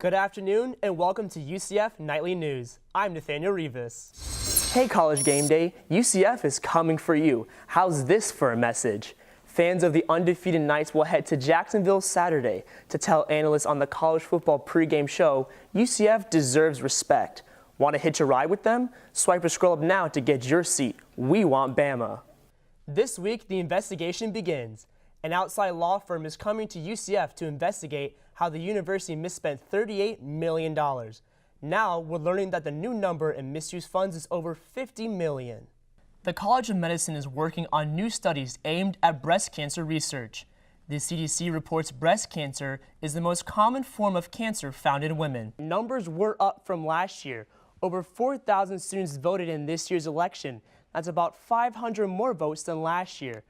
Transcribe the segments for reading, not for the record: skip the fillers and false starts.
Good afternoon and welcome to UCF Nightly News. I'm Nathaniel Rivas. Hey College Game Day, UCF is coming for you. How's this for a message? Fans of the undefeated Knights will head to Jacksonville Saturday to tell analysts on the college football pregame show UCF deserves respect. Want to hitch a ride with them? Swipe or scroll up now to get your seat. We want Bama. This week, the investigation begins. An outside law firm is coming to UCF to investigate how the university misspent $38 million. Now, we're learning that the new number in misused funds is over $50 million. The College of Medicine is working on new studies aimed at breast cancer research. The CDC reports breast cancer is the most common form of cancer found in women. Numbers were up from last year. Over 4,000 students voted in this year's election. That's about 500 more votes than last year.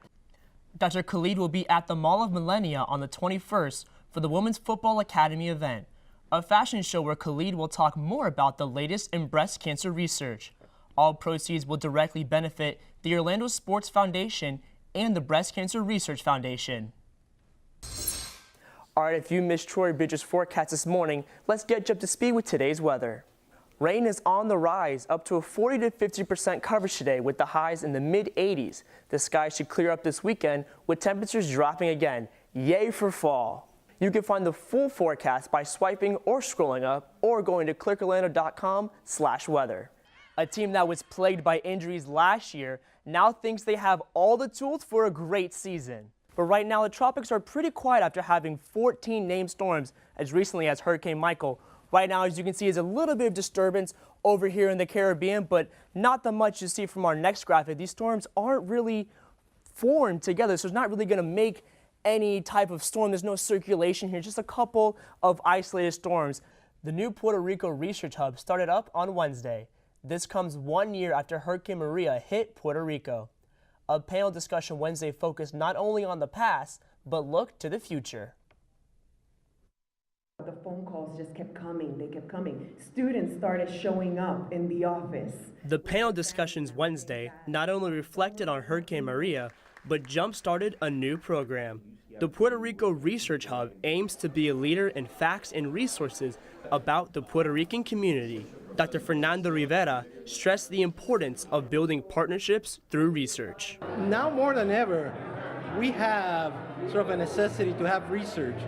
Dr. Khalid will be at the Mall of Millennia on the 21st for the Women's Football Academy event, a fashion show where Khalid will talk more about the latest in breast cancer research. All proceeds will directly benefit the Orlando Sports Foundation and the Breast Cancer Research Foundation. All right, if you missed Troy Bridges' forecast this morning, let's get you up to speed with today's weather. Rain is on the rise, up to a 40 to 50% coverage today with the highs in the mid-80s. The sky should clear up this weekend with temperatures dropping again. Yay for fall. You can find the full forecast by swiping or scrolling up or going to clickorlando.com/weather. A team that was plagued by injuries last year now thinks they have all the tools for a great season. But right now the tropics are pretty quiet after having 14 named storms as recently as Hurricane Michael. Right now, as you can see, is a little bit of disturbance over here in the Caribbean, but not that much you see from our next graphic. These storms aren't really formed together, so it's not really going to make any type of storm. There's no circulation here, just a couple of isolated storms. The new Puerto Rico Research Hub started up on Wednesday. This comes 1 year after Hurricane Maria hit Puerto Rico. A panel discussion Wednesday focused not only on the past, but looked to the future. The phone calls just kept coming, they kept coming. Students started showing up in the office. The panel discussions Wednesday not only reflected on Hurricane Maria, but jump-started a new program. The Puerto Rico Research Hub aims to be a leader in facts and resources about the Puerto Rican community. Dr. Fernando Rivera stressed the importance of building partnerships through research. Now more than ever, we have sort of a necessity to have research,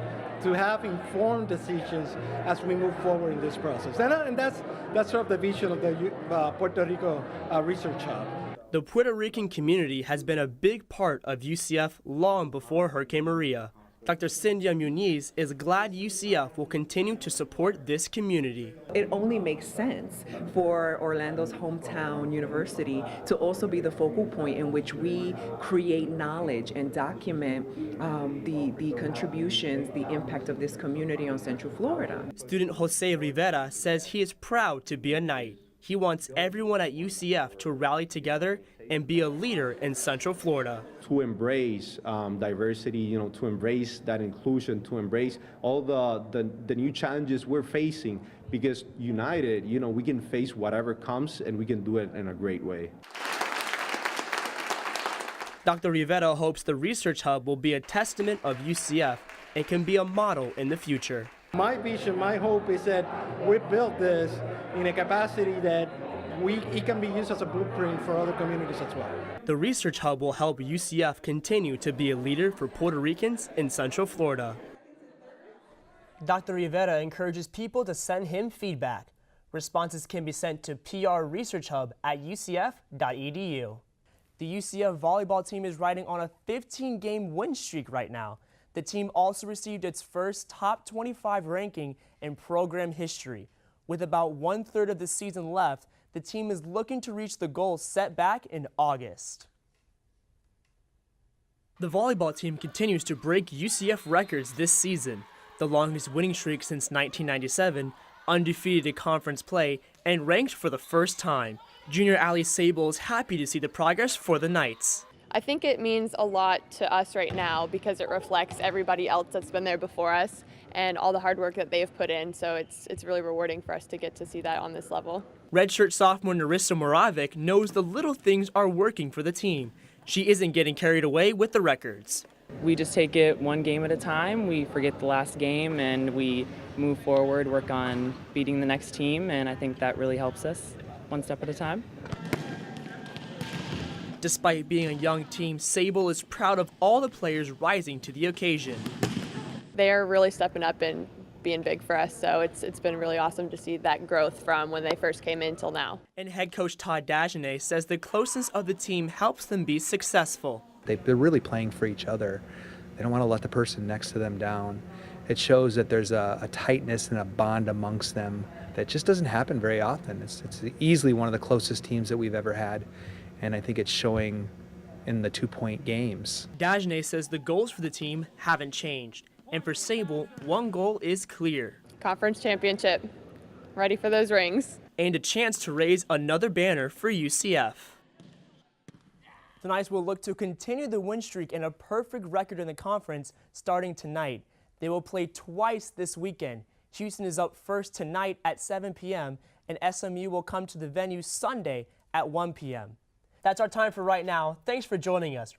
to have informed decisions as we move forward in this process. And that's sort of the vision of the Puerto Rico Research Hub. The Puerto Rican community has been a big part of UCF long before Hurricane Maria. Dr. Cynthia Muniz is glad UCF will continue to support this community. It only makes sense for Orlando's hometown university to also be the focal point in which we create knowledge and document the contributions, the impact of this community on Central Florida. Student Jose Rivera says he is proud to be a Knight. He wants everyone at UCF to rally together and be a leader in Central Florida. To embrace diversity, to embrace that inclusion, to embrace all the new challenges we're facing, because united, we can face whatever comes and we can do it in a great way. Dr. Rivera hopes the Research Hub will be a testament of UCF and can be a model in the future. My vision, my hope is that we build this in a capacity that it can be used as a blueprint for other communities as well. The Research Hub will help UCF continue to be a leader for Puerto Ricans in Central Florida. Dr. Rivera encourages people to send him feedback. Responses can be sent to prresearchhub@ucf.edu. The UCF volleyball team is riding on a 15-game win streak right now. The team also received its first top 25 ranking in program history. With about 1/3 of the season left, the team is looking to reach the goal set back in August. The volleyball team continues to break UCF records this season, the longest winning streak since 1997, undefeated in conference play, and ranked for the first time. Junior Ali Sable is happy to see the progress for the Knights. I think it means a lot to us right now because it reflects everybody else that's been there before us and all the hard work that they've put in. So it's really rewarding for us to get to see that on this level. Redshirt sophomore Narissa Moravic knows the little things are working for the team. She isn't getting carried away with the records. We just take it one game at a time. We forget the last game and we move forward, work on beating the next team, and I think that really helps us one step at a time. Despite being a young team, Sable is proud of all the players rising to the occasion. They are really stepping up and being big for us, so it's been really awesome to see that growth from when they first came in till now. And head coach Todd Dagenet says the closeness of the team helps them be successful. They're really playing for each other. They don't want to let the person next to them down. It shows that there's a tightness and a bond amongst them that just doesn't happen very often. It's easily one of the closest teams that we've ever had, and I think it's showing in the 2-point games. Dagenet says the goals for the team haven't changed. And for Sable, one goal is clear. Conference championship. Ready for those rings. And a chance to raise another banner for UCF. The Knights will look to continue the win streak and a perfect record in the conference starting tonight. They will play twice this weekend. Houston is up first tonight at 7 p.m. and SMU will come to the venue Sunday at 1 p.m. That's our time for right now. Thanks for joining us.